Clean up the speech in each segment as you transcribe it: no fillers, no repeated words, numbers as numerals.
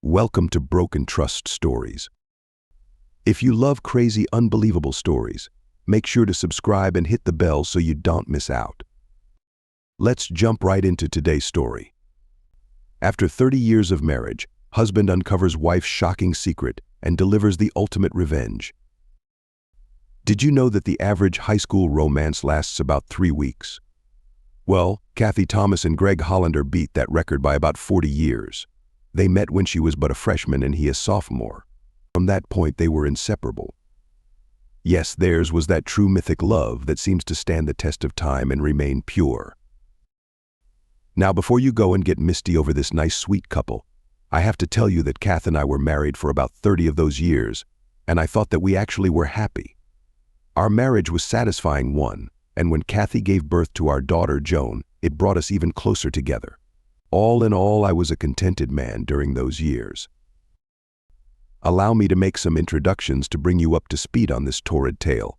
Welcome to Broken Trust Stories. If you love crazy, unbelievable stories, make sure to subscribe and hit the bell so you don't miss out. Let's jump right into today's story. After 30 years of marriage, husband uncovers wife's shocking secret and delivers the ultimate revenge. Did you know that the average high school romance lasts about 3 weeks? Well, Kathy Thomas and Gregg Hollander beat that record by about 40 years. They met when she was but a freshman and he a sophomore. From that point, they were inseparable. Yes, theirs was that true mythic love that seems to stand the test of time and remain pure. Now, before you go and get misty over this nice, sweet couple, I have to tell you that Kath and I were married for about 30 of those years, and I thought that we actually were happy. Our marriage was satisfying one, and when Kathy gave birth to our daughter, Joan, it brought us even closer together. All in all, I was a contented man during those years. Allow me to make some introductions to bring you up to speed on this torrid tale.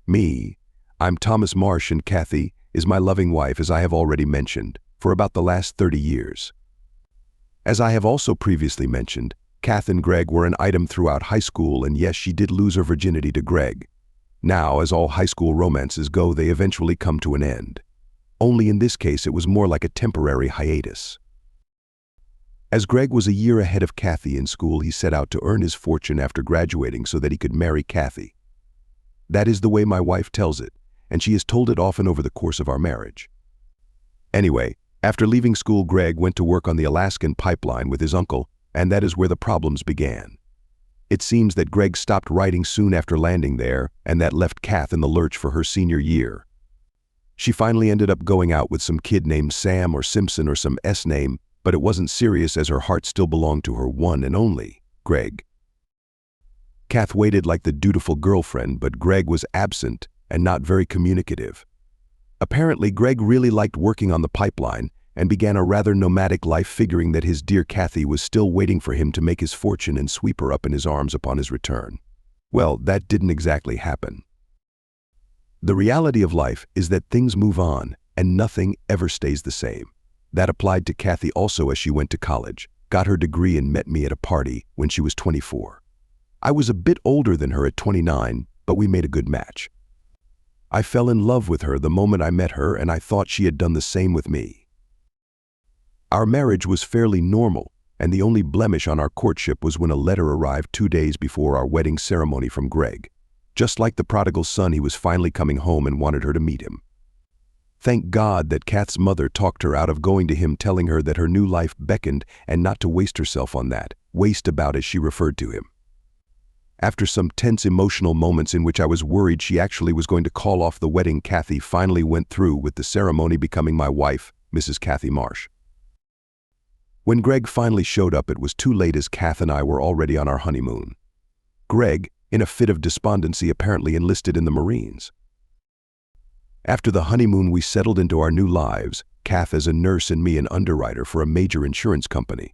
I'm Thomas Marsh, and Kathy is my loving wife, as I have already mentioned, for about the last 30 years. As I have also previously mentioned, Kath and Gregg were an item throughout high school, and yes, she did lose her virginity to Gregg. Now, as all high school romances go, they eventually come to an end. Only in this case, it was more like a temporary hiatus. As Gregg was a year ahead of Kathy in school, he set out to earn his fortune after graduating so that he could marry Kathy. That is the way my wife tells it, and she has told it often over the course of our marriage. Anyway, after leaving school, Gregg went to work on the Alaskan pipeline with his uncle, and that is where the problems began. It seems that Gregg stopped writing soon after landing there, and that left Kath in the lurch for her senior year. She finally ended up going out with some kid named Sam or Simpson or some S name, but it wasn't serious as her heart still belonged to her one and only, Gregg. Kath waited like the dutiful girlfriend, but Gregg was absent and not very communicative. Apparently, Gregg really liked working on the pipeline and began a rather nomadic life, figuring that his dear Kathy was still waiting for him to make his fortune and sweep her up in his arms upon his return. Well, that didn't exactly happen. The reality of life is that things move on and nothing ever stays the same. That applied to Kathy also as she went to college, got her degree, and met me at a party when she was 24. I was a bit older than her at 29, but we made a good match. I fell in love with her the moment I met her, and I thought she had done the same with me. Our marriage was fairly normal, and the only blemish on our courtship was when a letter arrived 2 days before our wedding ceremony from Gregg. Just like the prodigal son, he was finally coming home and wanted her to meet him. Thank God that Kath's mother talked her out of going to him, telling her that her new life beckoned and not to waste herself on that, waste about as she referred to him. After some tense emotional moments in which I was worried she actually was going to call off the wedding, Kathy finally went through with the ceremony, becoming my wife, Mrs. Kathy Marsh. When Gregg finally showed up, it was too late, as Kath and I were already on our honeymoon. Gregg, in a fit of despondency, apparently enlisted in the Marines. After the honeymoon, we settled into our new lives, Kath as a nurse and me an underwriter for a major insurance company.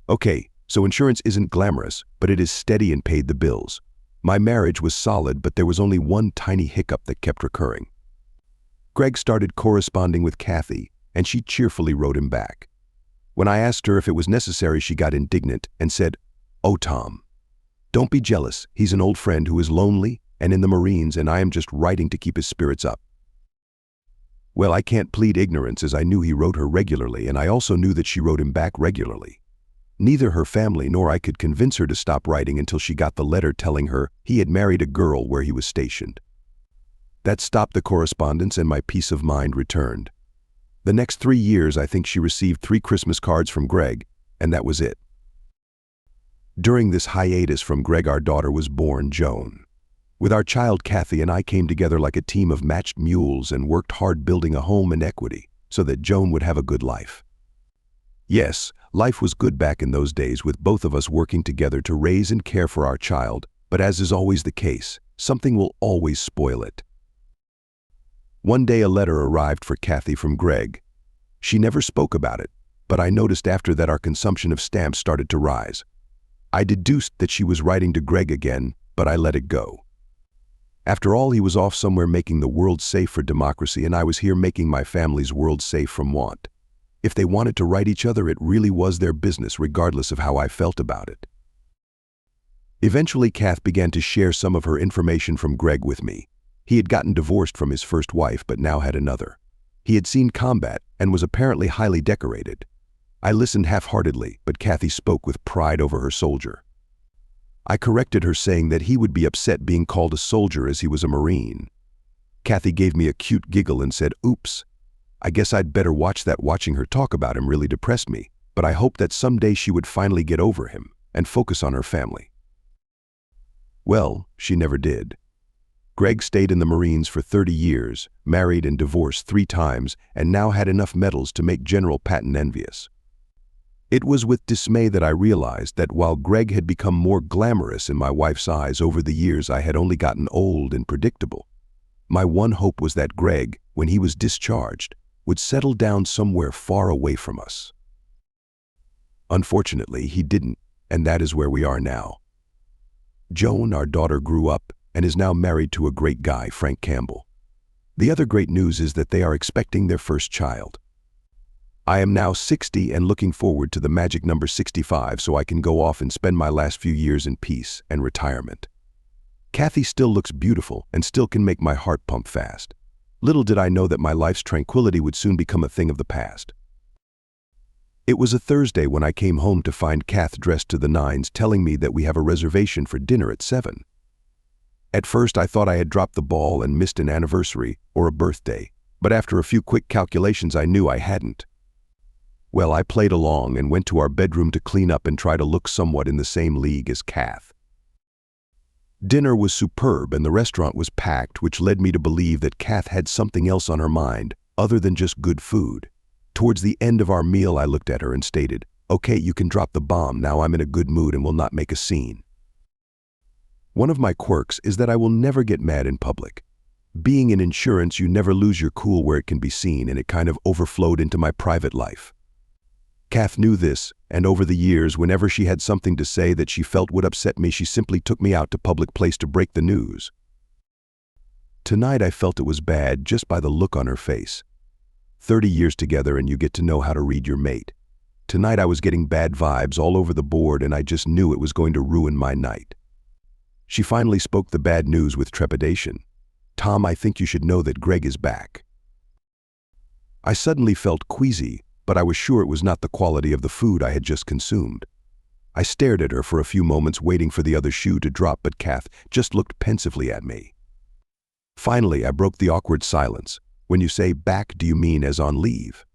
Okay, so insurance isn't glamorous, but it is steady and paid the bills. My marriage was solid, but there was only one tiny hiccup that kept recurring. Gregg started corresponding with Kathy, and she cheerfully wrote him back. When I asked her if it was necessary, she got indignant and said, "Oh, Tom, don't be jealous. He's an old friend who is lonely and in the Marines, and I am just writing to keep his spirits up." Well, I can't plead ignorance, as I knew he wrote her regularly, and I also knew that she wrote him back regularly. Neither her family nor I could convince her to stop writing until she got the letter telling her he had married a girl where he was stationed. That stopped the correspondence, and my peace of mind returned. The next 3 years, I think she received 3 Christmas cards from Gregg, and that was it. During this hiatus from Gregg, our daughter was born, Joan. With our child, Kathy and I came together like a team of matched mules and worked hard building a home and equity so that Joan would have a good life. Yes, life was good back in those days, with both of us working together to raise and care for our child, but as is always the case, something will always spoil it. One day a letter arrived for Kathy from Gregg. She never spoke about it, but I noticed after that our consumption of stamps started to rise. I deduced that she was writing to Gregg again, but I let it go. After all, he was off somewhere making the world safe for democracy, and I was here making my family's world safe from want. If they wanted to write each other, it really was their business, regardless of how I felt about it. Eventually, Kath began to share some of her information from Gregg with me. He had gotten divorced from his first wife, but now had another. He had seen combat and was apparently highly decorated. I listened half-heartedly, but Kathy spoke with pride over her soldier. I corrected her, saying that he would be upset being called a soldier as he was a Marine. Kathy gave me a cute giggle and said, "Oops, I guess I'd better watch that." Watching her talk about him really depressed me, but I hoped that someday she would finally get over him and focus on her family. Well, she never did. Gregg stayed in the Marines for 30 years, married and divorced 3 times, and now had enough medals to make General Patton envious. It was with dismay that I realized that while Gregg had become more glamorous in my wife's eyes over the years, I had only gotten old and predictable. My one hope was that Gregg, when he was discharged, would settle down somewhere far away from us. Unfortunately, he didn't, and that is where we are now. Joan, our daughter, grew up and is now married to a great guy, Frank Campbell. The other great news is that they are expecting their first child. I am now 60 and looking forward to the magic number 65 so I can go off and spend my last few years in peace and retirement. Kathy still looks beautiful and still can make my heart pump fast. Little did I know that my life's tranquility would soon become a thing of the past. It was a Thursday when I came home to find Kath dressed to the nines, telling me that we have a reservation for dinner at 7. At first I thought I had dropped the ball and missed an anniversary or a birthday, but after a few quick calculations I knew I hadn't. Well, I played along and went to our bedroom to clean up and try to look somewhat in the same league as Kath. Dinner was superb and the restaurant was packed, which led me to believe that Kath had something else on her mind other than just good food. Towards the end of our meal, I looked at her and stated, "Okay, you can drop the bomb now. I'm in a good mood and will not make a scene." One of my quirks is that I will never get mad in public. Being in insurance, you never lose your cool where it can be seen, and it kind of overflowed into my private life. Kath knew this, and over the years, whenever she had something to say that she felt would upset me, she simply took me out to public place to break the news. Tonight I felt it was bad just by the look on her face. 30 years together and you get to know how to read your mate. Tonight I was getting bad vibes all over the board and I just knew it was going to ruin my night. She finally spoke the bad news with trepidation. "Tom, I think you should know that Gregg is back." I suddenly felt queasy, but I was sure it was not the quality of the food I had just consumed. I stared at her for a few moments, waiting for the other shoe to drop, but Kath just looked pensively at me. Finally, I broke the awkward silence. "When you say back, do you mean as on leave?"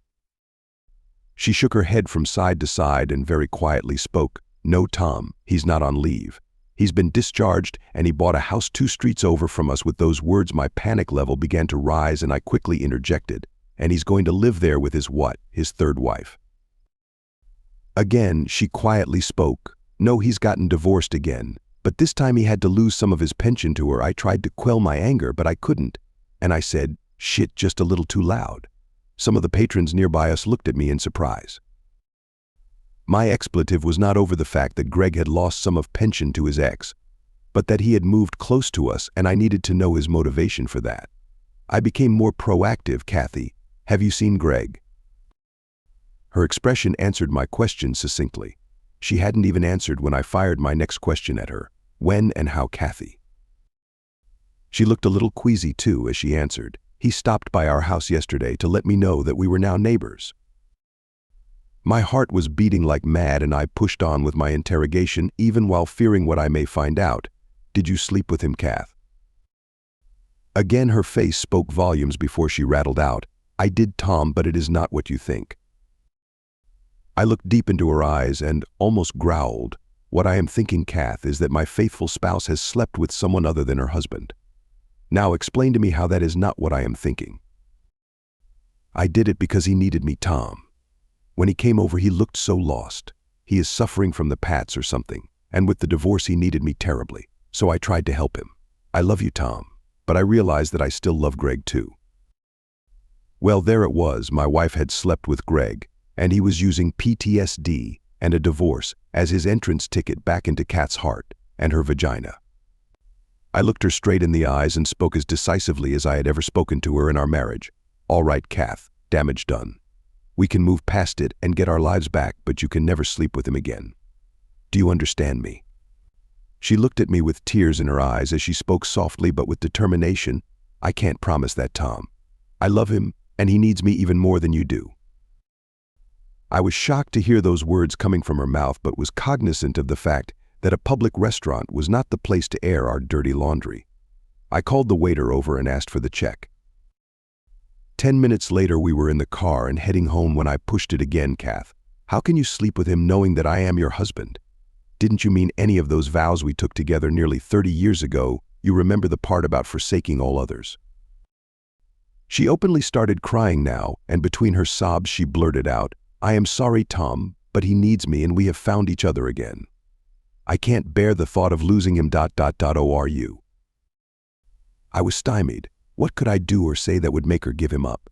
She shook her head from side to side and very quietly spoke, "No, Tom, he's not on leave. He's been discharged and he bought a house 2 streets over from us." With those words, my panic level began to rise and I quickly interjected, "And he's going to live there with his what? His 3rd wife." Again, she quietly spoke, "No, he's gotten divorced again, but this time he had to lose some of his pension to her." I tried to quell my anger, but I couldn't, and I said, "Shit," just a little too loud. Some of the patrons nearby us looked at me in surprise. My expletive was not over the fact that Gregg had lost some of pension to his ex, but that he had moved close to us and I needed to know his motivation for that. I became more proactive. "Kathy, have you seen Gregg?" Her expression answered my question succinctly. She hadn't even answered when I fired my next question at her. "When and how, Kathy?" She looked a little queasy too as she answered, "He stopped by our house yesterday to let me know that we were now neighbors." My heart was beating like mad and I pushed on with my interrogation, even while fearing what I may find out. "Did you sleep with him, Kath?" Again her face spoke volumes before she rattled out, "I did, Tom, but it is not what you think." I looked deep into her eyes and almost growled, "What I am thinking, Kath, is that my faithful spouse has slept with someone other than her husband. Now explain to me how that is not what I am thinking." "I did it because he needed me, Tom. When he came over, he looked so lost. He is suffering from the PATS or something, and with the divorce he needed me terribly, so I tried to help him. I love you, Tom, but I realized that I still love Gregg too." Well, there it was. My wife had slept with Gregg, and he was using PTSD and a divorce as his entrance ticket back into Kath's heart and her vagina. I looked her straight in the eyes and spoke as decisively as I had ever spoken to her in our marriage. "All right, Kath, damage done. We can move past it and get our lives back, but you can never sleep with him again. Do you understand me?" She looked at me with tears in her eyes as she spoke softly but with determination. "I can't promise that, Tom. I love him, and he needs me even more than you do." I was shocked to hear those words coming from her mouth, but was cognizant of the fact that a public restaurant was not the place to air our dirty laundry. I called the waiter over and asked for the check. 10 minutes later, we were in the car and heading home when I pushed it again. "Kath, how can you sleep with him knowing that I am your husband? Didn't you mean any of those vows we took together nearly 30 years ago? You remember the part about forsaking all others?" She openly started crying now, and between her sobs she blurted out, "I am sorry, Tom, but he needs me and we have found each other again. I can't bear the thought of losing him. ORU." I was stymied. What could I do or say that would make her give him up?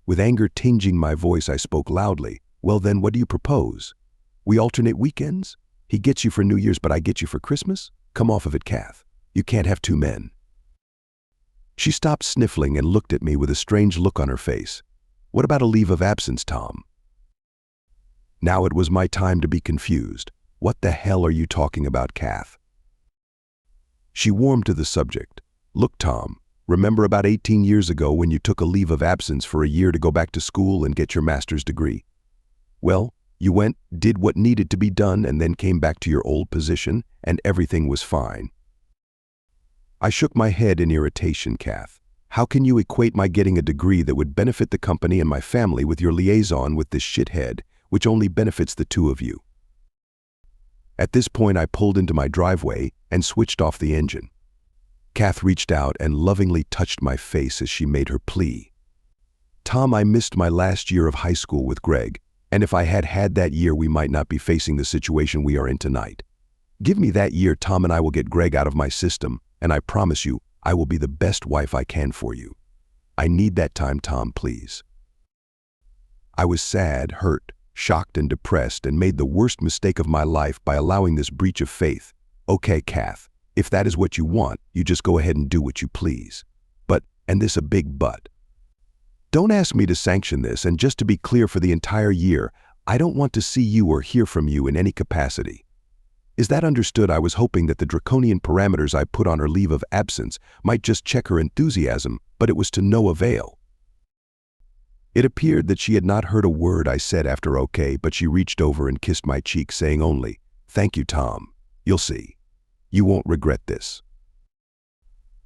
With anger tinging my voice, I spoke loudly. "Well then, what do you propose? We alternate weekends? He gets you for New Year's, but I get you for Christmas? Come off of it, Kath. You can't have two men." She stopped sniffling and looked at me with a strange look on her face. "What about a leave of absence, Tom?" Now it was my time to be confused. "What the hell are you talking about, Kath?" She warmed to the subject. "Look, Tom, remember about 18 years ago when you took a leave of absence for a year to go back to school and get your master's degree? Well, you went, did what needed to be done, and then came back to your old position, and everything was fine." I shook my head in irritation. "Kath, how can you equate my getting a degree that would benefit the company and my family with your liaison with this shithead, which only benefits the two of you?" At this point, I pulled into my driveway and switched off the engine. Kath reached out and lovingly touched my face as she made her plea. "Tom, I missed my last year of high school with Gregg, and if I had had that year, we might not be facing the situation we are in tonight. Give me that year, Tom, and I will get Gregg out of my system, and I promise you, I will be the best wife I can for you. I need that time, Tom, please." I was sad, hurt, shocked, and depressed, and made the worst mistake of my life by allowing this breach of faith. "Okay, Kath, if that is what you want, you just go ahead and do what you please. But, and this a big but, don't ask me to sanction this, and just to be clear, for the entire year, I don't want to see you or hear from you in any capacity. Is that understood?" I was hoping that the draconian parameters I put on her leave of absence might just check her enthusiasm, but it was to no avail. It appeared that she had not heard a word I said after "okay," but she reached over and kissed my cheek, saying only, "Thank you, Tom. You'll see. You won't regret this."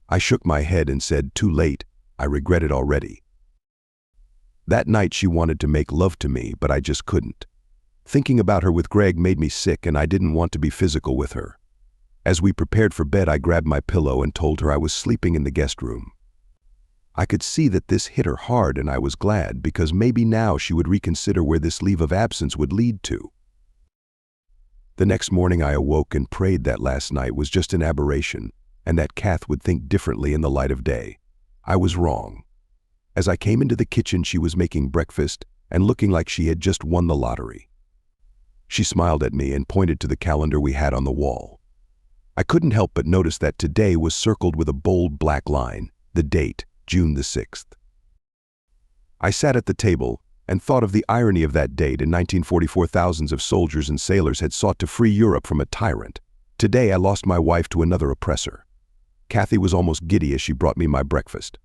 I shook my head and said, "Too late. I regret it already." That night she wanted to make love to me, but I just couldn't. Thinking about her with Gregg made me sick, and I didn't want to be physical with her. As we prepared for bed, I grabbed my pillow and told her I was sleeping in the guest room. I could see that this hit her hard, and I was glad, because maybe now she would reconsider where this leave of absence would lead to. The next morning I awoke and prayed that last night was just an aberration, and that Kath would think differently in the light of day. I was wrong. As I came into the kitchen, she was making breakfast and looking like she had just won the lottery. She smiled at me and pointed to the calendar we had on the wall. I couldn't help but notice that today was circled with a bold black line, the date, June the 6th. I sat at the table and thought of the irony of that date. In 1944, thousands of soldiers and sailors had sought to free Europe from a tyrant. Today I lost my wife to another oppressor. Kathy was almost giddy as she brought me my breakfast.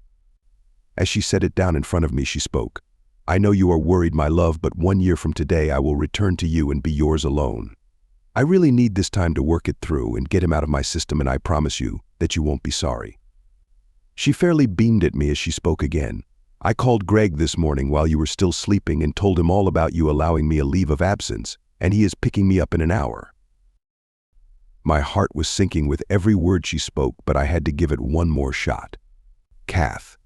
As she set it down in front of me, she spoke. "I know you are worried, my love, but 1 year from today I will return to you and be yours alone. I really need this time to work it through and get him out of my system, and I promise you that you won't be sorry." She fairly beamed at me as she spoke again. "I called Gregg this morning while you were still sleeping and told him all about you allowing me a leave of absence, and he is picking me up in an hour." My heart was sinking with every word she spoke, but I had to give it one more shot. "Kath,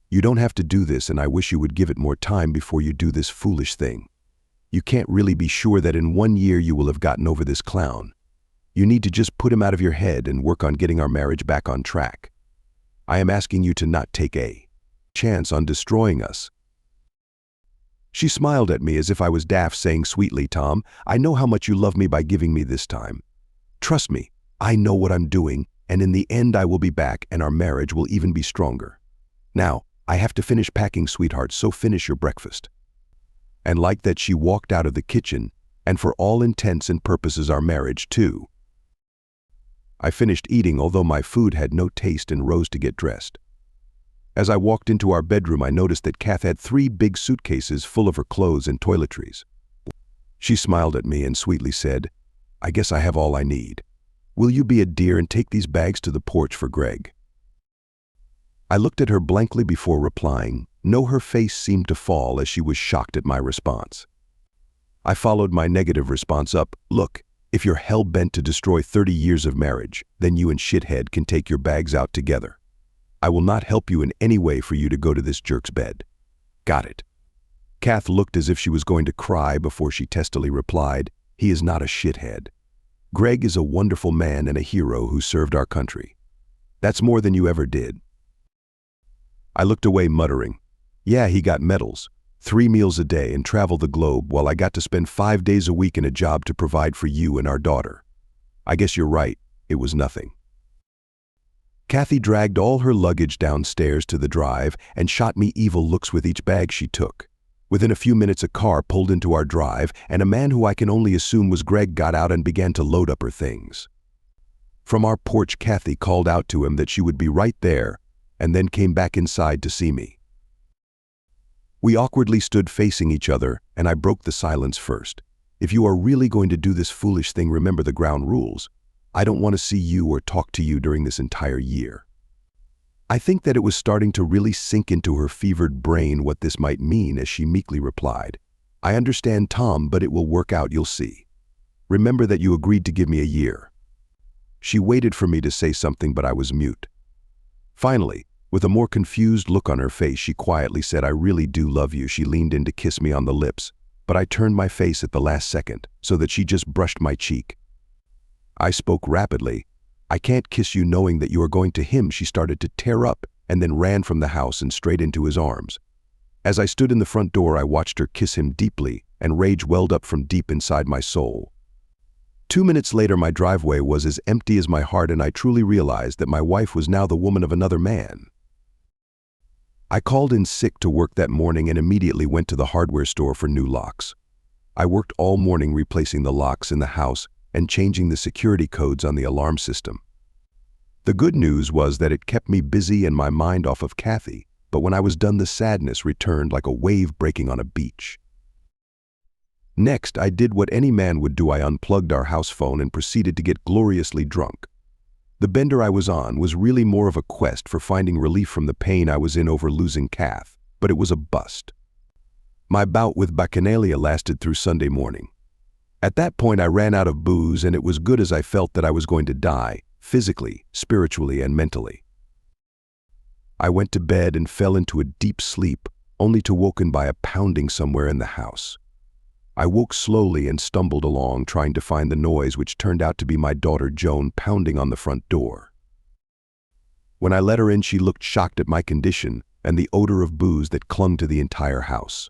you don't have to do this, and I wish you would give it more time before you do this foolish thing. You can't really be sure that in 1 year you will have gotten over this clown. You need to just put him out of your head and work on getting our marriage back on track. I am asking you to not take a chance on destroying us." She smiled at me as if I was daft, saying sweetly, "Tom, I know how much you love me by giving me this time. Trust me, I know what I'm doing, and in the end I will be back, and our marriage will even be stronger. Now, I have to finish packing, sweetheart, so finish your breakfast." And like that, she walked out of the kitchen, and for all intents and purposes our marriage too. I finished eating, although my food had no taste, and rose to get dressed. As I walked into our bedroom, I noticed that Kath had 3 big suitcases full of her clothes and toiletries. She smiled at me and sweetly said, "I guess I have all I need. Will you be a dear and take these bags to the porch for Gregg?" I looked at her blankly before replying. No, her face seemed to fall as she was shocked at my response. I followed my negative response up. "Look, if you're hell-bent to destroy 30 years of marriage, then you and shithead can take your bags out together. I will not help you in any way for you to go to this jerk's bed. Got it?" Kath looked as if she was going to cry before she testily replied, "He is not a shithead. Gregg is a wonderful man and a hero who served our country. That's more than you ever did." I looked away, muttering, "Yeah, he got medals, 3 meals a day, and traveled the globe, while I got to spend 5 days a week in a job to provide for you and our daughter. I guess you're right, it was nothing." Kathy dragged all her luggage downstairs to the drive and shot me evil looks with each bag she took. Within a few minutes, a car pulled into our drive, and a man who I can only assume was Gregg got out and began to load up her things. From our porch, Kathy called out to him that she would be right there, and then came back inside to see me. We awkwardly stood facing each other, and I broke the silence first. "If you are really going to do this foolish thing, remember the ground rules. I don't want to see you or talk to you during this entire year." I think that it was starting to really sink into her fevered brain what this might mean as she meekly replied, "I understand, Tom, but it will work out, you'll see. Remember that you agreed to give me a year." She waited for me to say something, but I was mute. Finally, with a more confused look on her face, she quietly said, "I really do love you." She leaned in to kiss me on the lips, but I turned my face at the last second so that she just brushed my cheek. I spoke rapidly. "I can't kiss you knowing that you are going to him." She started to tear up and then ran from the house and straight into his arms. As I stood in the front door, I watched her kiss him deeply, and rage welled up from deep inside my soul. 2 minutes later, my driveway was as empty as my heart, and I truly realized that my wife was now the woman of another man. I called in sick to work that morning and immediately went to the hardware store for new locks. I worked all morning replacing the locks in the house and changing the security codes on the alarm system. The good news was that it kept me busy and my mind off of Kathy, but when I was done, the sadness returned like a wave breaking on a beach. Next, I did what any man would do. I unplugged our house phone and proceeded to get gloriously drunk. The bender I was on was really more of a quest for finding relief from the pain I was in over losing Kath, but it was a bust. My bout with bacchanalia lasted through Sunday morning. At that point, I ran out of booze, and it was good as I felt that I was going to die, physically, spiritually, and mentally. I went to bed and fell into a deep sleep, only to woken by a pounding somewhere in the house. I woke slowly and stumbled along, trying to find the noise, which turned out to be my daughter Joan pounding on the front door. When I let her in, she looked shocked at my condition and the odor of booze that clung to the entire house.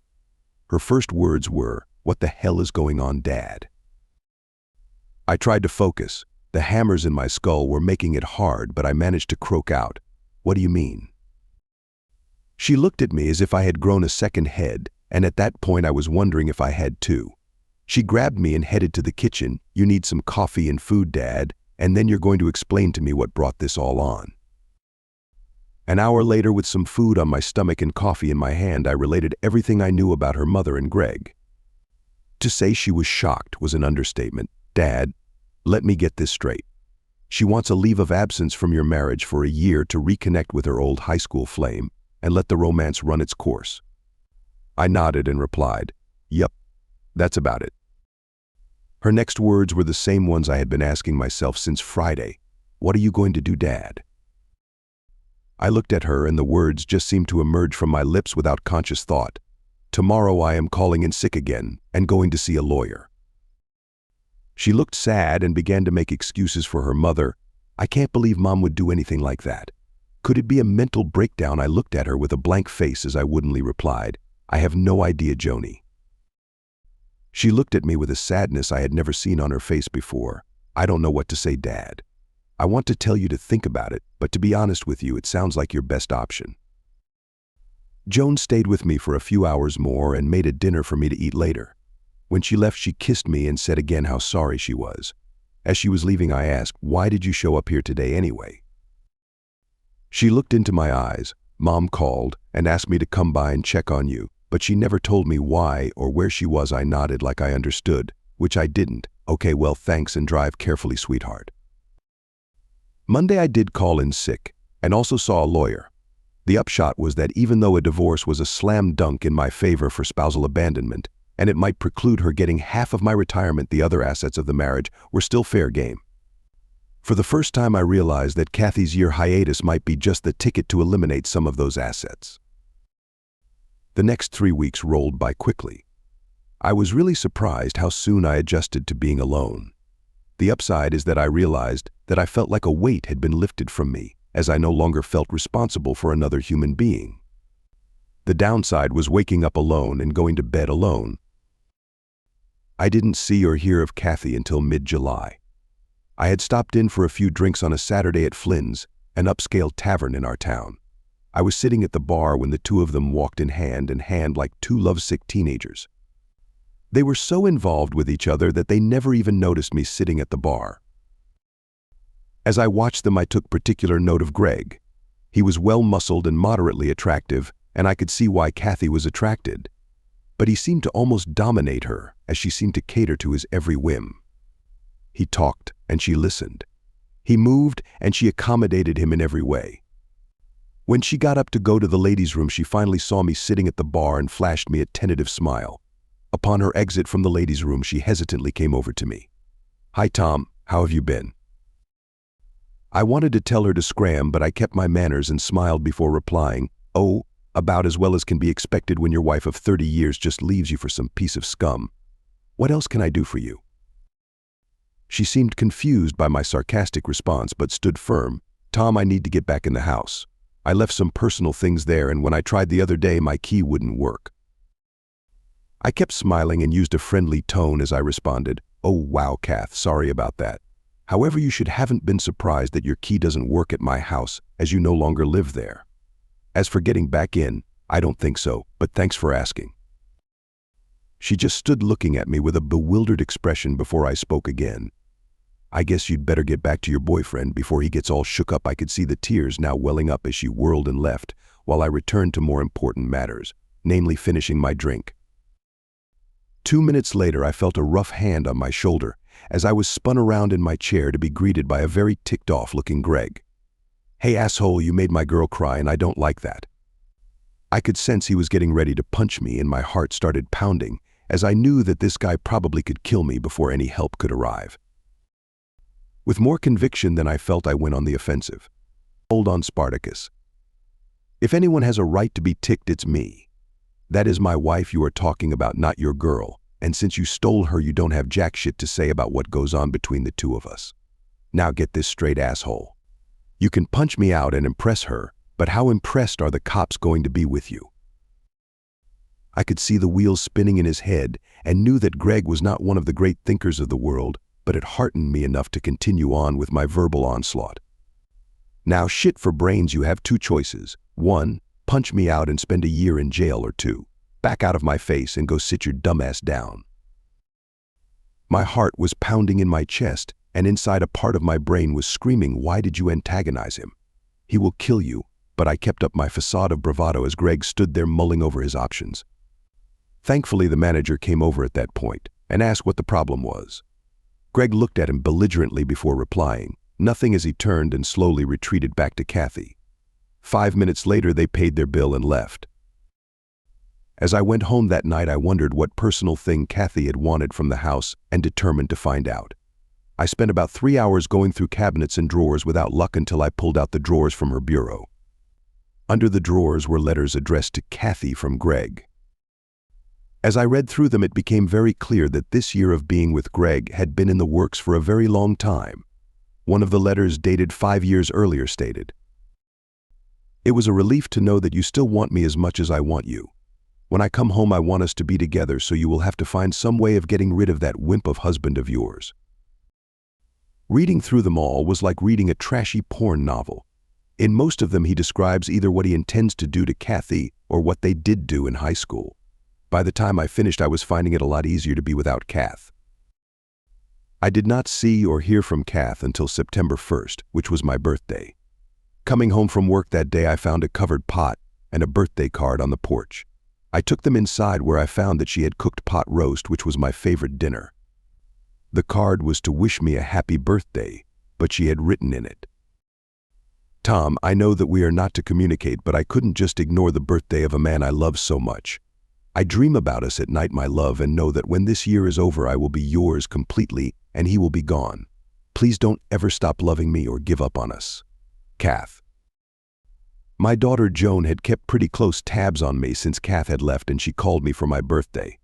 Her first words were, "What the hell is going on, Dad?" I tried to focus. The hammers in my skull were making it hard, but I managed to croak out, "What do you mean?" She looked at me as if I had grown a second head, and at that point I was wondering if I had too. She grabbed me and headed to the kitchen. "You need some coffee and food, Dad, and then you're going to explain to me what brought this all on." An hour later, with some food on my stomach and coffee in my hand, I related everything I knew about her mother and Gregg. To say she was shocked was an understatement. "Dad, let me get this straight. She wants a leave of absence from your marriage for a year to reconnect with her old high school flame and let the romance run its course." I nodded and replied, "Yup, that's about it." Her next words were the same ones I had been asking myself since Friday. "What are you going to do, Dad?" I looked at her, and the words just seemed to emerge from my lips without conscious thought. "Tomorrow I am calling in sick again and going to see a lawyer." She looked sad and began to make excuses for her mother. "I can't believe Mom would do anything like that. Could it be a mental breakdown?" I looked at her with a blank face as I woodenly replied, "I have no idea, Joni." She looked at me with a sadness I had never seen on her face before. "I don't know what to say, Dad. I want to tell you to think about it, but to be honest with you, it sounds like your best option." Joan stayed with me for a few hours more and made a dinner for me to eat later. When she left, she kissed me and said again how sorry she was. As she was leaving, I asked, "Why did you show up here today anyway?" She looked into my eyes. "Mom called and asked me to come by and check on you, but she never told me why or where she was." I nodded like I understood, which I didn't. "Okay, well, thanks, and drive carefully, sweetheart." Monday I did call in sick and also saw a lawyer. The upshot was that even though a divorce was a slam dunk in my favor for spousal abandonment, and it might preclude her getting half of my retirement, the other assets of the marriage were still fair game. For the first time, I realized that Kathy's year hiatus might be just the ticket to eliminate some of those assets. The next 3 weeks rolled by quickly. I was really surprised how soon I adjusted to being alone. The upside is that I realized that I felt like a weight had been lifted from me, as I no longer felt responsible for another human being. The downside was waking up alone and going to bed alone. I didn't see or hear of Kathy until mid-July. I had stopped in for a few drinks on a Saturday at Flynn's, an upscale tavern in our town. I was sitting at the bar when the two of them walked in hand like two lovesick teenagers. They were so involved with each other that they never even noticed me sitting at the bar. As I watched them, I took particular note of Gregg. He was well-muscled and moderately attractive, and I could see why Kathy was attracted. But he seemed to almost dominate her, as she seemed to cater to his every whim. He talked, and she listened. He moved, and she accommodated him in every way. When she got up to go to the ladies' room, she finally saw me sitting at the bar and flashed me a tentative smile. Upon her exit from the ladies' room, she hesitantly came over to me. "Hi, Tom. How have you been?" I wanted to tell her to scram, but I kept my manners and smiled before replying, "Oh, about as well as can be expected when your wife of 30 years just leaves you for some piece of scum. What else can I do for you?" She seemed confused by my sarcastic response, but stood firm. "Tom, I need to get back in the house. I left some personal things there, and when I tried the other day, my key wouldn't work." I kept smiling and used a friendly tone as I responded, "Oh, wow, Kath, sorry about that. However, you haven't been surprised that your key doesn't work at my house, as you no longer live there. As for getting back in, I don't think so, but thanks for asking." She just stood looking at me with a bewildered expression before I spoke again. "I guess you'd better get back to your boyfriend before he gets all shook up." I could see the tears now welling up as she whirled and left, while I returned to more important matters, namely finishing my drink. 2 minutes later, I felt a rough hand on my shoulder as I was spun around in my chair to be greeted by a very ticked-off-looking Gregg. "Hey, asshole, you made my girl cry, and I don't like that." I could sense he was getting ready to punch me, and my heart started pounding, as I knew that this guy probably could kill me before any help could arrive. With more conviction than I felt, I went on the offensive. "Hold on, Spartacus. If anyone has a right to be ticked, it's me. That is my wife you are talking about, not your girl, and since you stole her, you don't have jack shit to say about what goes on between the two of us. Now get this straight, asshole. You can punch me out and impress her, but how impressed are the cops going to be with you?" I could see the wheels spinning in his head and knew that Gregg was not one of the great thinkers of the world, but it heartened me enough to continue on with my verbal onslaught. "Now, shit for brains, you have two choices. 1, punch me out and spend a year in jail, or 2, back out of my face and go sit your dumbass down." My heart was pounding in my chest, and inside a part of my brain was screaming, "Why did you antagonize him? He will kill you." But I kept up my facade of bravado as Gregg stood there mulling over his options. Thankfully, the manager came over at that point and asked what the problem was. Gregg looked at him belligerently before replying, nothing, as he turned and slowly retreated back to Kathy. 5 minutes later, they paid their bill and left. As I went home that night, I wondered what personal thing Kathy had wanted from the house and determined to find out. I spent about 3 hours going through cabinets and drawers without luck until I pulled out the drawers from her bureau. Under the drawers were letters addressed to Kathy from Gregg. As I read through them, it became very clear that this year of being with Gregg had been in the works for a very long time. One of the letters, dated 5 years earlier, stated, "It was a relief to know that you still want me as much as I want you. When I come home, I want us to be together, so you will have to find some way of getting rid of that wimp of husband of yours." Reading through them all was like reading a trashy porn novel. In most of them, he describes either what he intends to do to Kathy or what they did do in high school. By the time I finished, I was finding it a lot easier to be without Kath. I did not see or hear from Kath until September 1st, which was my birthday. Coming home from work that day, I found a covered pot and a birthday card on the porch. I took them inside, where I found that she had cooked pot roast, which was my favorite dinner. The card was to wish me a happy birthday, but she had written in it, "Tom, I know that we are not to communicate, but I couldn't just ignore the birthday of a man I love so much. I dream about us at night, my love, and know that when this year is over, I will be yours completely and he will be gone. Please don't ever stop loving me or give up on us. Kath." My daughter Joan had kept pretty close tabs on me since Kath had left, and she called me for my birthday.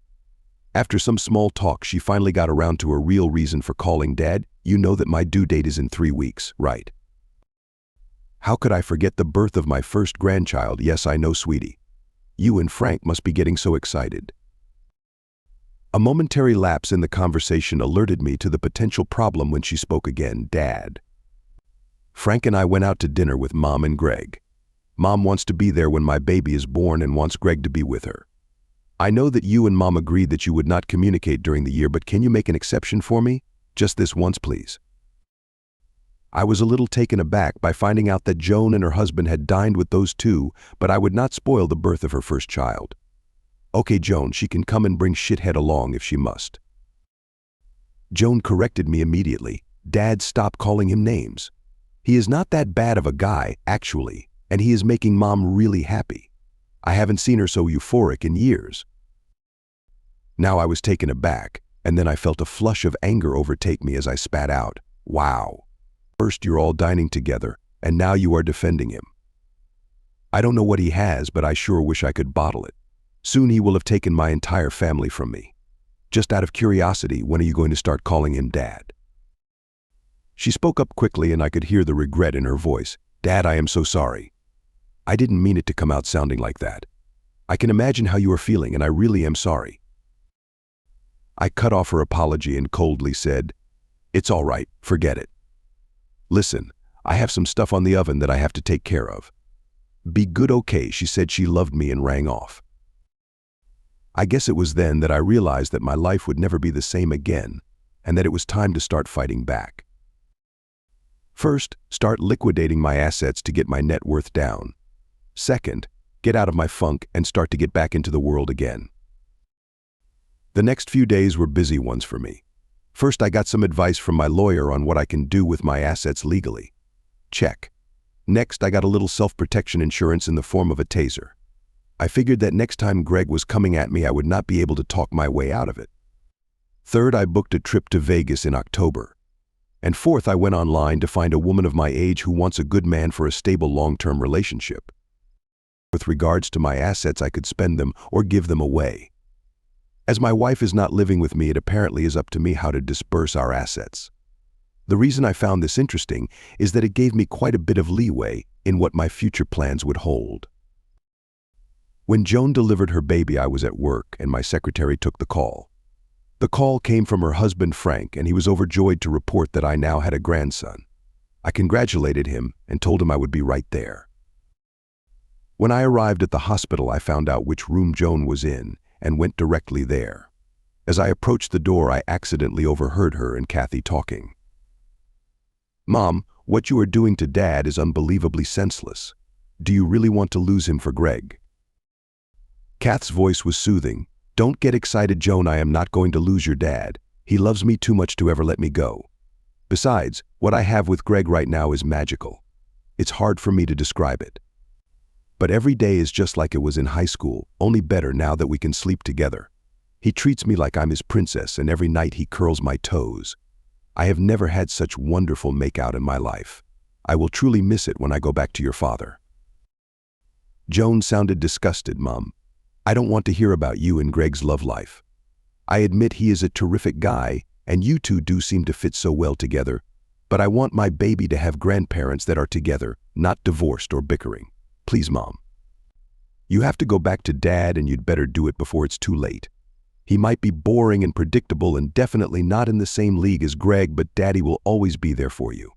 After some small talk, she finally got around to a real reason for calling. "Dad, you know that my due date is in 3 weeks, right?" How could I forget the birth of my first grandchild? "Yes, I know, sweetie. You and Frank must be getting so excited." A momentary lapse in the conversation alerted me to the potential problem when she spoke again. "Dad, Frank and I went out to dinner with Mom and Gregg. Mom wants to be there when my baby is born and wants Gregg to be with her. I know that you and Mom agreed that you would not communicate during the year, but can you make an exception for me? Just this once, please." I was a little taken aback by finding out that Joan and her husband had dined with those two, but I would not spoil the birth of her first child. "Okay, Joan, she can come and bring shithead along if she must." Joan corrected me immediately. "Dad, stop calling him names. He is not that bad of a guy, actually, and he is making Mom really happy. I haven't seen her so euphoric in years." Now I was taken aback, and then I felt a flush of anger overtake me as I spat out, "Wow. First you're all dining together, and now you are defending him. I don't know what he has, but I sure wish I could bottle it. Soon he will have taken my entire family from me. Just out of curiosity, when are you going to start calling him Dad?" She spoke up quickly, and I could hear the regret in her voice. "Dad, I am so sorry. I didn't mean it to come out sounding like that. I can imagine how you are feeling, and I really am sorry." I cut off her apology and coldly said, "It's all right, forget it. Listen, I have some stuff on the oven that I have to take care of. Be good, okay?" She said she loved me and rang off. I guess it was then that I realized that my life would never be the same again, and that it was time to start fighting back. First, start liquidating my assets to get my net worth down. Second, get out of my funk and start to get back into the world again. The next few days were busy ones for me. First, I got some advice from my lawyer on what I can do with my assets legally. Check. Next, I got a little self-protection insurance in the form of a taser. I figured that next time Gregg was coming at me, I would not be able to talk my way out of it. Third, I booked a trip to Vegas in October. And fourth, I went online to find a woman of my age who wants a good man for a stable long-term relationship. With regards to my assets, I could spend them or give them away. As my wife is not living with me, it apparently is up to me how to disperse our assets. The reason I found this interesting is that it gave me quite a bit of leeway in what my future plans would hold. When Joan delivered her baby, I was at work, and my secretary took the call. The call came from her husband Frank, and he was overjoyed to report that I now had a grandson. I congratulated him and told him I would be right there. When I arrived at the hospital, I found out which room Joan was in and went directly there. As I approached the door, I accidentally overheard her and Kathy talking. "Mom, what you are doing to Dad is unbelievably senseless. Do you really want to lose him for Gregg?" Kath's voice was soothing. "Don't get excited, Joan. I am not going to lose your dad. He loves me too much to ever let me go. Besides, what I have with Gregg right now is magical. It's hard for me to describe it. But every day is just like it was in high school, only better now that we can sleep together. He treats me like I'm his princess, and every night he curls my toes. I have never had such wonderful make-out in my life. I will truly miss it when I go back to your father." Joan sounded disgusted. "Mom, I don't want to hear about you and Gregg's love life. I admit he is a terrific guy, and you two do seem to fit so well together, but I want my baby to have grandparents that are together, not divorced or bickering. Please, Mom. You have to go back to Dad, and you'd better do it before it's too late. He might be boring and predictable and definitely not in the same league as Gregg, but Daddy will always be there for you.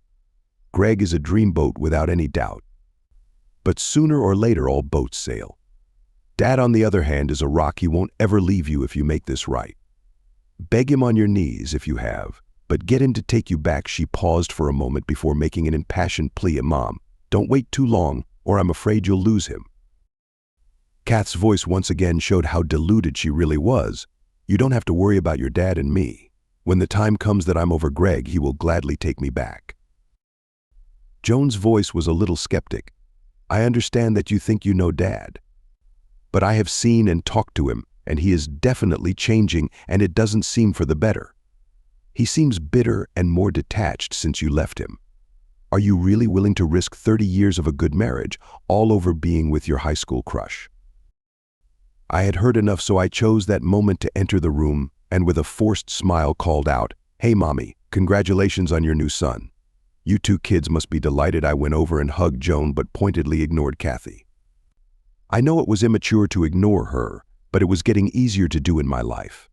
Gregg is a dreamboat without any doubt. But sooner or later all boats sail. Dad, on the other hand, is a rock. He won't ever leave you if you make this right. Beg him on your knees if you have, but get him to take you back." She paused for a moment before making an impassioned plea. "Mom, don't wait too long, or I'm afraid you'll lose him." Kath's voice once again showed how deluded she really was. "You don't have to worry about your dad and me. When the time comes that I'm over Gregg, he will gladly take me back." Joan's voice was a little skeptic. "I understand that you think you know Dad, but I have seen and talked to him, and he is definitely changing, and it doesn't seem for the better. He seems bitter and more detached since you left him. Are you really willing to risk 30 years of a good marriage, all over being with your high school crush?" I had heard enough, so I chose that moment to enter the room and with a forced smile called out, "Hey, Mommy, congratulations on your new son. You two kids must be delighted." I went over and hugged Joan but pointedly ignored Kathy. I know it was immature to ignore her, but it was getting easier to do in my life.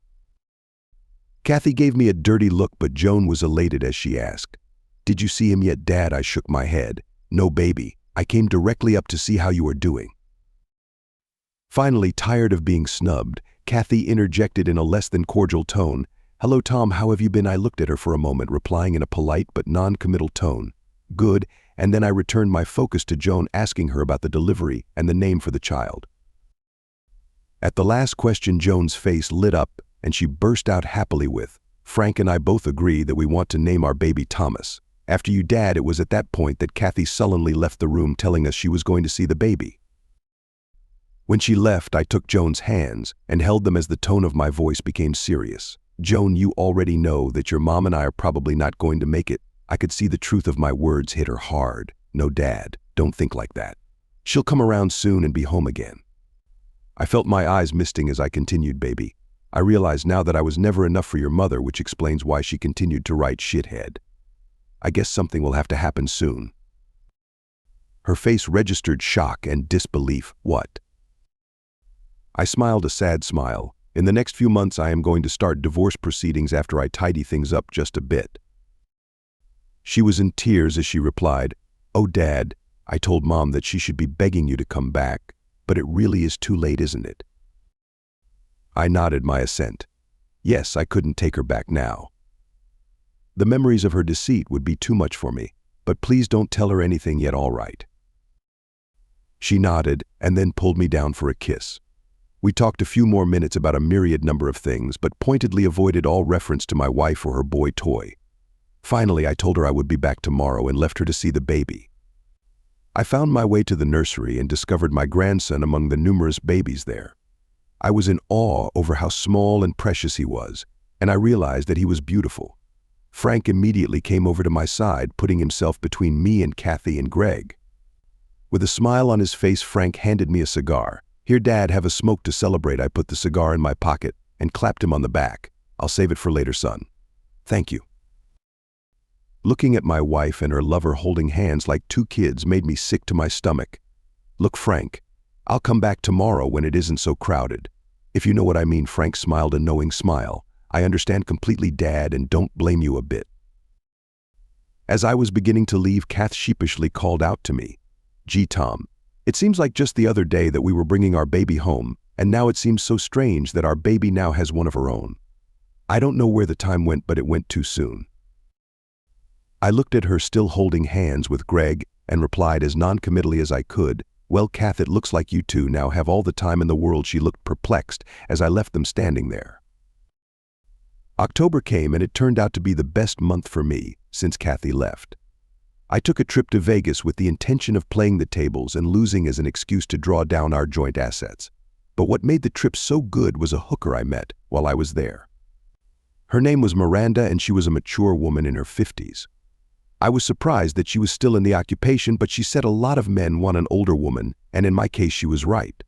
Kathy gave me a dirty look, but Joan was elated as she asked, "Did you see him yet, Dad?" I shook my head. "No, baby. I came directly up to see how you are doing." Finally, tired of being snubbed, Kathy interjected in a less than cordial tone, "Hello, Tom, how have you been?" I looked at her for a moment, replying in a polite but non-committal tone, "Good," and then I returned my focus to Joan, asking her about the delivery and the name for the child. At the last question, Joan's face lit up, and she burst out happily with, "Frank and I both agree that we want to name our baby Thomas. After you, Dad." It was at that point that Kathy sullenly left the room, telling us she was going to see the baby. When she left, I took Joan's hands and held them as the tone of my voice became serious. "Joan, you already know that your mom and I are probably not going to make it." I could see the truth of my words hit her hard. "No, Dad, don't think like that. She'll come around soon and be home again." I felt my eyes misting as I continued, "Baby, I realize now that I was never enough for your mother," which explains why she continued to write shithead. "I guess something will have to happen soon." Her face registered shock and disbelief. "What?" I smiled a sad smile. "In the next few months I am going to start divorce proceedings after I tidy things up just a bit." She was in tears as she replied, "Oh, Dad, I told Mom that she should be begging you to come back, but it really is too late, isn't it?" I nodded my assent. Yes, I couldn't take her back now. The memories of her deceit would be too much for me, but please don't tell her anything yet, all right? She nodded and then pulled me down for a kiss. We talked a few more minutes about a myriad number of things, but pointedly avoided all reference to my wife or her boy toy. Finally, I told her I would be back tomorrow and left her to see the baby. I found my way to the nursery and discovered my grandson among the numerous babies there. I was in awe over how small and precious he was, and I realized that he was beautiful. Frank immediately came over to my side, putting himself between me and Kathy and Gregg. With a smile on his face, Frank handed me a cigar. "Here, Dad, have a smoke to celebrate." I put the cigar in my pocket and clapped him on the back. "I'll save it for later, son." "Thank you." Looking at my wife and her lover holding hands like two kids made me sick to my stomach. "Look, Frank, I'll come back tomorrow when it isn't so crowded. If you know what I mean." Frank smiled a knowing smile. "I understand completely, Dad, and don't blame you a bit." As I was beginning to leave, Kath sheepishly called out to me, "Gee, Tom, it seems like just the other day that we were bringing our baby home, and now it seems so strange that our baby now has one of her own. I don't know where the time went, but it went too soon." I looked at her still holding hands with Gregg and replied as non-committally as I could, "Well, Kath, it looks like you two now have all the time in the world." She looked perplexed as I left them standing there. October came, and it turned out to be the best month for me since Kathy left. I took a trip to Vegas with the intention of playing the tables and losing as an excuse to draw down our joint assets. But what made the trip so good was a hooker I met while I was there. Her name was Miranda, and she was a mature woman in her 50s. I was surprised that she was still in the occupation, but she said a lot of men want an older woman, and in my case she was right.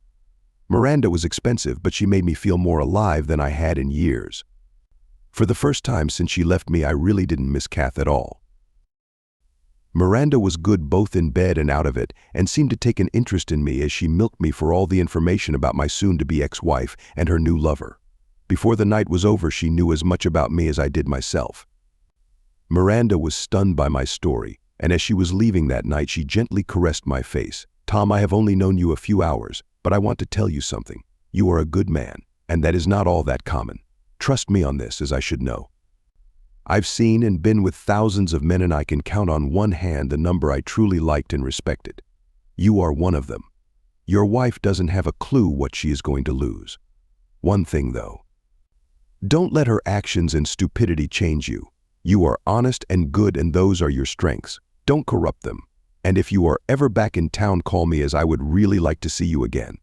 Miranda was expensive, but she made me feel more alive than I had in years. For the first time since she left me, I really didn't miss Kath at all. Miranda was good both in bed and out of it, and seemed to take an interest in me as she milked me for all the information about my soon-to-be ex-wife and her new lover. Before the night was over, she knew as much about me as I did myself. Miranda was stunned by my story, and as she was leaving that night, she gently caressed my face. "Tom, I have only known you a few hours, but I want to tell you something. You are a good man, and that is not all that common. Trust me on this, as I should know. I've seen and been with thousands of men, and I can count on one hand the number I truly liked and respected. You are one of them. Your wife doesn't have a clue what she is going to lose. One thing, though. Don't let her actions and stupidity change you. You are honest and good, and those are your strengths. Don't corrupt them. And if you are ever back in town, call me, as I would really like to see you again.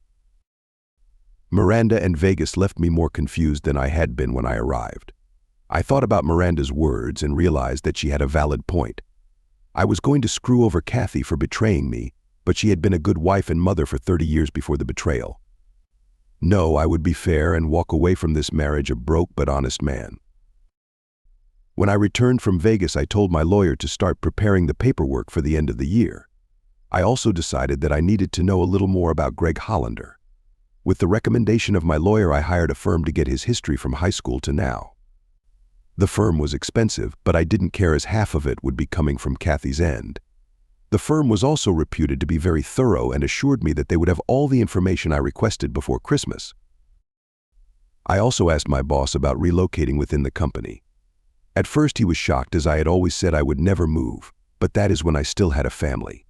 Miranda and Vegas left me more confused than I had been when I arrived. I thought about Miranda's words and realized that she had a valid point. I was going to screw over Kathy for betraying me, but she had been a good wife and mother for 30 years before the betrayal. No, I would be fair and walk away from this marriage a broke but honest man. When I returned from Vegas, I told my lawyer to start preparing the paperwork for the end of the year. I also decided that I needed to know a little more about Gregg Hollander. With the recommendation of my lawyer, I hired a firm to get his history from high school to now. The firm was expensive, but I didn't care, as half of it would be coming from Kathy's end. The firm was also reputed to be very thorough and assured me that they would have all the information I requested before Christmas. I also asked my boss about relocating within the company. At first he was shocked, as I had always said I would never move, but that is when I still had a family.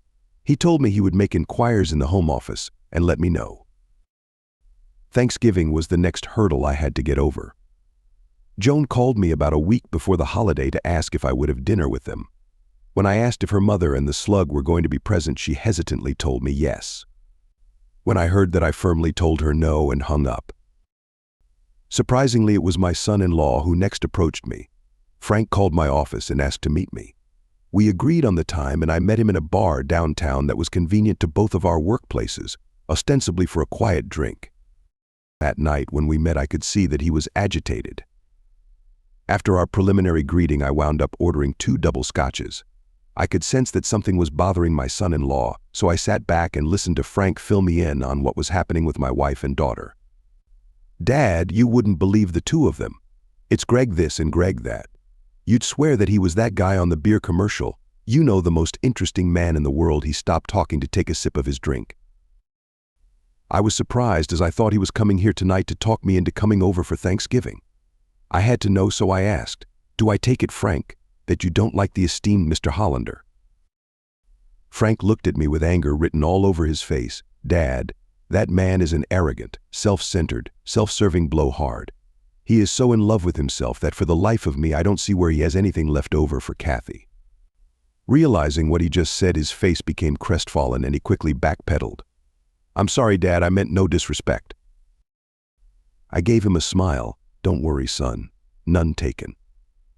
He told me he would make inquiries in the home office and let me know. Thanksgiving was the next hurdle I had to get over. Joan called me about a week before the holiday to ask if I would have dinner with them. When I asked if her mother and the slug were going to be present, she hesitantly told me yes. When I heard that, I firmly told her no and hung up. Surprisingly, it was my son-in-law who next approached me. Frank called my office and asked to meet me. We agreed on the time, and I met him in a bar downtown that was convenient to both of our workplaces, ostensibly for a quiet drink. That night when we met, I could see that he was agitated. After our preliminary greeting, I wound up ordering 2 double scotches. I could sense that something was bothering my son-in-law, so I sat back and listened to Frank fill me in on what was happening with my wife and daughter. "Dad, you wouldn't believe the 2 of them. It's Gregg this and Gregg that. You'd swear that he was that guy on the beer commercial. You know, the most interesting man in the world." He stopped talking to take a sip of his drink. I was surprised, as I thought he was coming here tonight to talk me into coming over for Thanksgiving. I had to know, so I asked, "Do I take it, Frank, that you don't like the esteemed Mr. Hollander?" Frank looked at me with anger written all over his face. "Dad, that man is an arrogant, self-centered, self-serving blowhard. He is so in love with himself that for the life of me I don't see where he has anything left over for Kathy." Realizing what he just said, his face became crestfallen and he quickly backpedaled. "I'm sorry, Dad, I meant no disrespect." I gave him a smile. "Don't worry, son. None taken.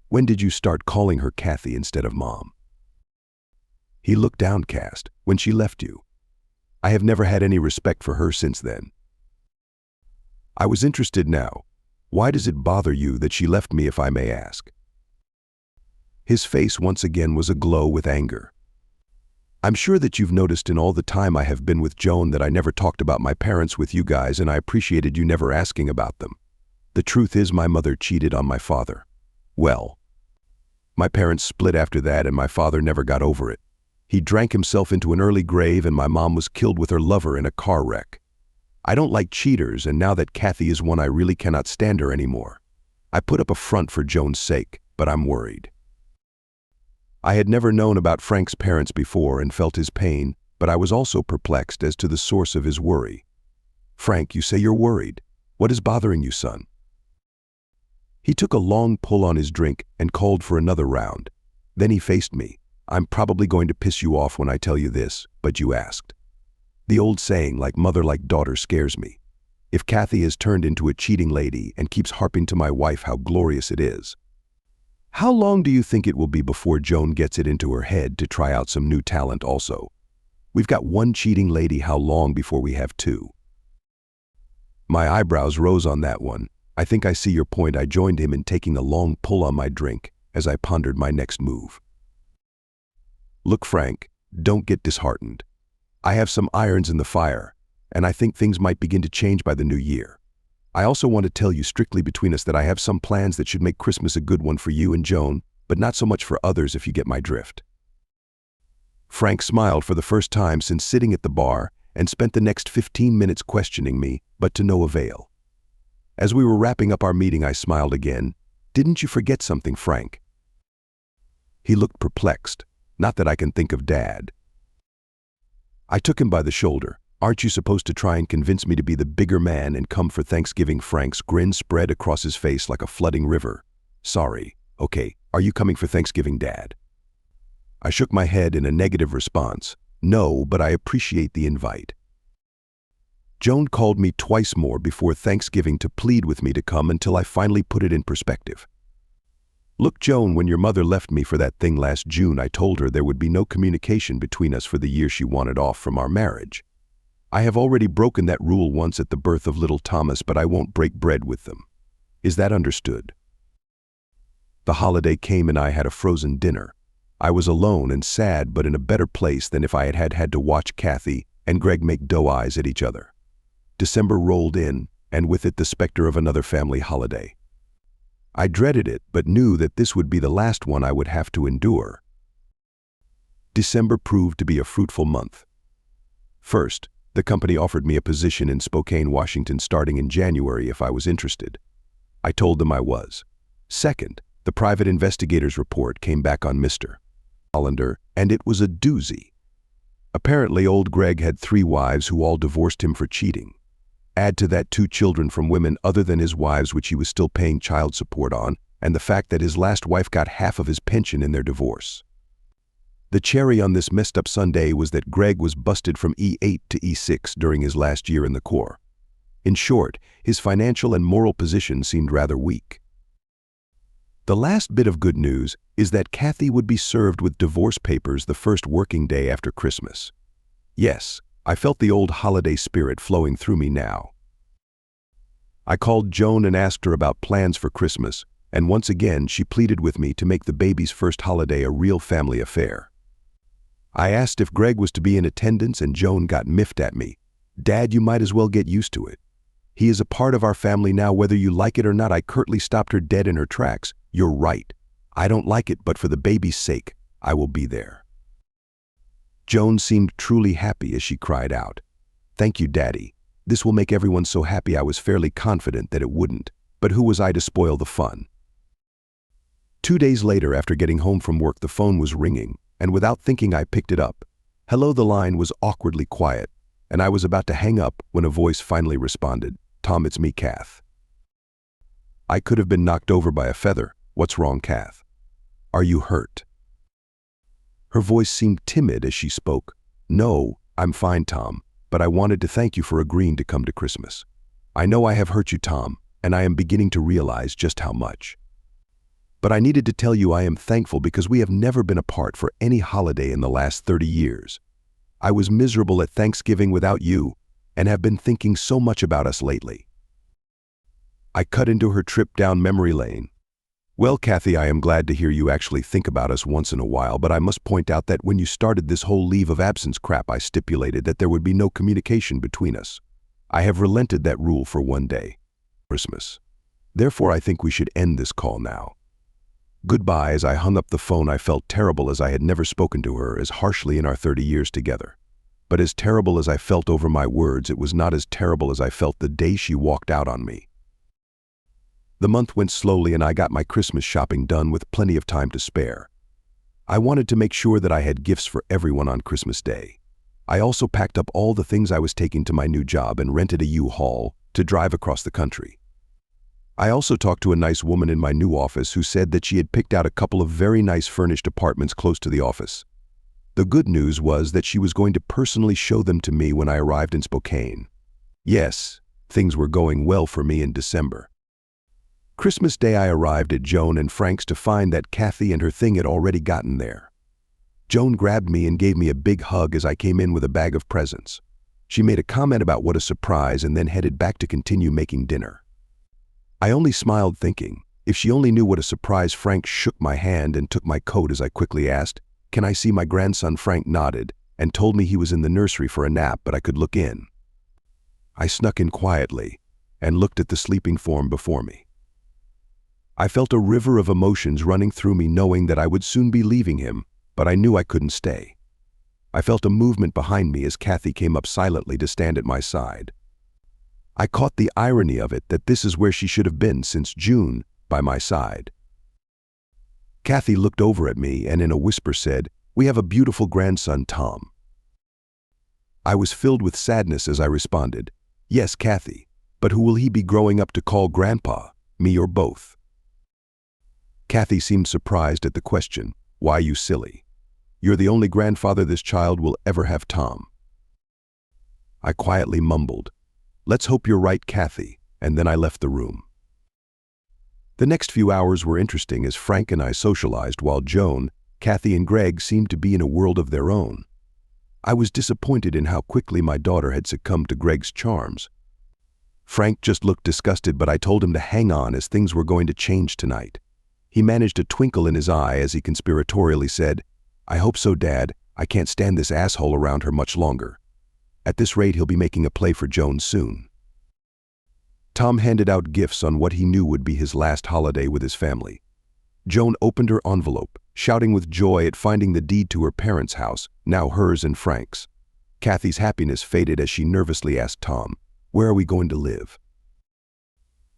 When did you start calling her Kathy instead of Mom?" He looked downcast. "When she left you. I have never had any respect for her since then." I was interested now. "Why does it bother you that she left me, if I may ask?" His face once again was aglow with anger. "I'm sure that you've noticed in all the time I have been with Joan that I never talked about my parents with you guys, and I appreciated you never asking about them. The truth is, my mother cheated on my father. Well, my parents split after that, and my father never got over it. He drank himself into an early grave, and my mom was killed with her lover in a car wreck. I don't like cheaters, and now that Kathy is one, I really cannot stand her anymore. I put up a front for Joan's sake, but I'm worried." I had never known about Frank's parents before and felt his pain, but I was also perplexed as to the source of his worry. "Frank, you say you're worried. What is bothering you, son?" He took a long pull on his drink and called for another round. Then he faced me. "I'm probably going to piss you off when I tell you this, but you asked. The old saying, like mother like daughter, scares me. If Kathy has turned into a cheating lady and keeps harping to my wife how glorious it is, how long do you think it will be before Joan gets it into her head to try out some new talent also? We've got 1 cheating lady, how long before we have 2? My eyebrows rose on that one. "I think I see your point." I joined him in taking a long pull on my drink as I pondered my next move. "Look, Frank, don't get disheartened. I have some irons in the fire, and I think things might begin to change by the new year. I also want to tell you, strictly between us, that I have some plans that should make Christmas a good one for you and Joan, but not so much for others, if you get my drift." Frank smiled for the first time since sitting at the bar, and spent the next 15 minutes questioning me, but to no avail. As we were wrapping up our meeting, I smiled again. "Didn't you forget something, Frank?" He looked perplexed. "Not that I can think of, Dad." I took him by the shoulder. "Aren't you supposed to try and convince me to be the bigger man and come for Thanksgiving?" Frank's grin spread across his face like a flooding river. "Sorry. Okay, are you coming for Thanksgiving, Dad?" I shook my head in a negative response. "No, but I appreciate the invite." Joan called me twice more before Thanksgiving to plead with me to come until I finally put it in perspective. "Look, Joan, when your mother left me for that thing last June, I told her there would be no communication between us for the year she wanted off from our marriage. I have already broken that rule once at the birth of little Thomas, but I won't break bread with them. Is that understood?" The holiday came and I had a frozen dinner. I was alone and sad, but in a better place than if I had to watch Kathy and Gregg make doe eyes at each other. December rolled in, and with it the specter of another family holiday. I dreaded it, but knew that this would be the last one I would have to endure. December proved to be a fruitful month. First, the company offered me a position in Spokane, Washington, starting in January if I was interested. I told them I was. Second, the private investigator's report came back on Mr. Hollander, and it was a doozy. Apparently, old Gregg had 3 wives who all divorced him for cheating. Add to that 2 children from women other than his wives which he was still paying child support on, and the fact that his last wife got half of his pension in their divorce. The cherry on this messed up sundae was that Gregg was busted from E8 to E6 during his last year in the Corps. In short, his financial and moral position seemed rather weak. The last bit of good news is that Kathy would be served with divorce papers the first working day after Christmas. Yes, I felt the old holiday spirit flowing through me now. I called Joan and asked her about plans for Christmas, and once again she pleaded with me to make the baby's first holiday a real family affair. I asked if Gregg was to be in attendance, and Joan got miffed at me. "Dad, you might as well get used to it. He is a part of our family now, whether you like it or not." I curtly stopped her dead in her tracks. "You're right. I don't like it, but for the baby's sake, I will be there." Joan seemed truly happy as she cried out, "Thank you, Daddy. This will make everyone so happy." I was fairly confident that it wouldn't, but who was I to spoil the fun? 2 days later, after getting home from work, the phone was ringing, and without thinking I picked it up. Hello. The line was awkwardly quiet, and I was about to hang up when a voice finally responded. "Tom, it's me, Kath." I could have been knocked over by a feather. "What's wrong, Kath? Are you hurt?" Her voice seemed timid as she spoke. "No, I'm fine, Tom, but I wanted to thank you for agreeing to come to Christmas. I know I have hurt you, Tom, and I am beginning to realize just how much. But I needed to tell you I am thankful because we have never been apart for any holiday in the last 30 years. I was miserable at Thanksgiving without you and have been thinking so much about us lately." I cut into her trip down memory lane. "Well, Kathy, I am glad to hear you actually think about us once in a while, but I must point out that when you started this whole leave of absence crap, I stipulated that there would be no communication between us. I have relented that rule for 1 day, Christmas. Therefore, I think we should end this call now. Goodbye." As I hung up the phone, I felt terrible, as I had never spoken to her as harshly in our 30 years together. But as terrible as I felt over my words, it was not as terrible as I felt the day she walked out on me. The month went slowly, and I got my Christmas shopping done with plenty of time to spare. I wanted to make sure that I had gifts for everyone on Christmas Day. I also packed up all the things I was taking to my new job and rented a U-Haul to drive across the country. I also talked to a nice woman in my new office who said that she had picked out a couple of very nice furnished apartments close to the office. The good news was that she was going to personally show them to me when I arrived in Spokane. Yes, things were going well for me in December. Christmas Day, I arrived at Joan and Frank's to find that Kathy and her thing had already gotten there. Joan grabbed me and gave me a big hug as I came in with a bag of presents. She made a comment about what a surprise and then headed back to continue making dinner. I only smiled, thinking, if she only knew what a surprise. Frank shook my hand and took my coat as I quickly asked, "Can I see my grandson?" Frank nodded and told me he was in the nursery for a nap, but I could look in. I snuck in quietly and looked at the sleeping form before me. I felt a river of emotions running through me, knowing that I would soon be leaving him, but I knew I couldn't stay. I felt a movement behind me as Kathy came up silently to stand at my side. I caught the irony of it, that this is where she should have been since June, by my side. Kathy looked over at me and in a whisper said, "We have a beautiful grandson, Tom." I was filled with sadness as I responded, "Yes, Kathy, but who will he be growing up to call Grandpa, me or both?" Kathy seemed surprised at the question. "Why, you silly? You're the only grandfather this child will ever have, Tom." I quietly mumbled, "Let's hope you're right, Kathy," and then I left the room. The next few hours were interesting as Frank and I socialized while Joan, Kathy and Gregg seemed to be in a world of their own. I was disappointed in how quickly my daughter had succumbed to Gregg's charms. Frank just looked disgusted, but I told him to hang on as things were going to change tonight. He managed a twinkle in his eye as he conspiratorially said, "I hope so, Dad. I can't stand this asshole around her much longer. At this rate, he'll be making a play for Joan soon." Tom handed out gifts on what he knew would be his last holiday with his family. Joan opened her envelope, shouting with joy at finding the deed to her parents' house, now hers and Frank's. Kathy's happiness faded as she nervously asked Tom, "Where are we going to live?"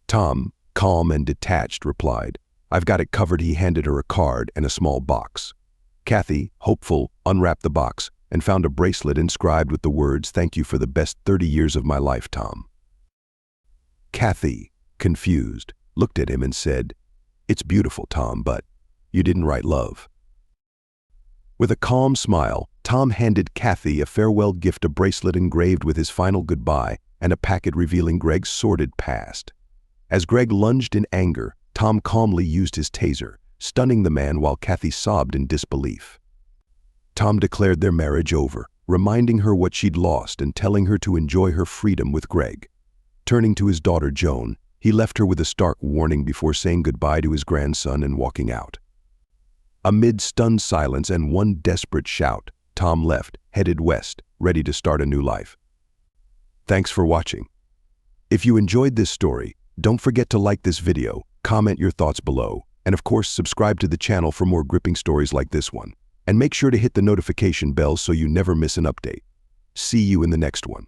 Tom, calm and detached, replied, "I've got it covered." He handed her a card and a small box. Kathy, hopeful, unwrapped the box and found a bracelet inscribed with the words, "Thank you for the best 30 years of my life, Tom." Kathy, confused, looked at him and said, "It's beautiful, Tom, but you didn't write love." With a calm smile, Tom handed Kathy a farewell gift, a bracelet engraved with his final goodbye and a packet revealing Gregg's sordid past. As Gregg lunged in anger, Tom calmly used his taser, stunning the man while Kathy sobbed in disbelief. Tom declared their marriage over, reminding her what she'd lost and telling her to enjoy her freedom with Gregg. Turning to his daughter Joan, he left her with a stark warning before saying goodbye to his grandson and walking out. Amid stunned silence and one desperate shout, Tom left, headed west, ready to start a new life. Thanks for watching. If you enjoyed this story, don't forget to like this video, comment your thoughts below, and of course subscribe to the channel for more gripping stories like this one. And make sure to hit the notification bell so you never miss an update. See you in the next one.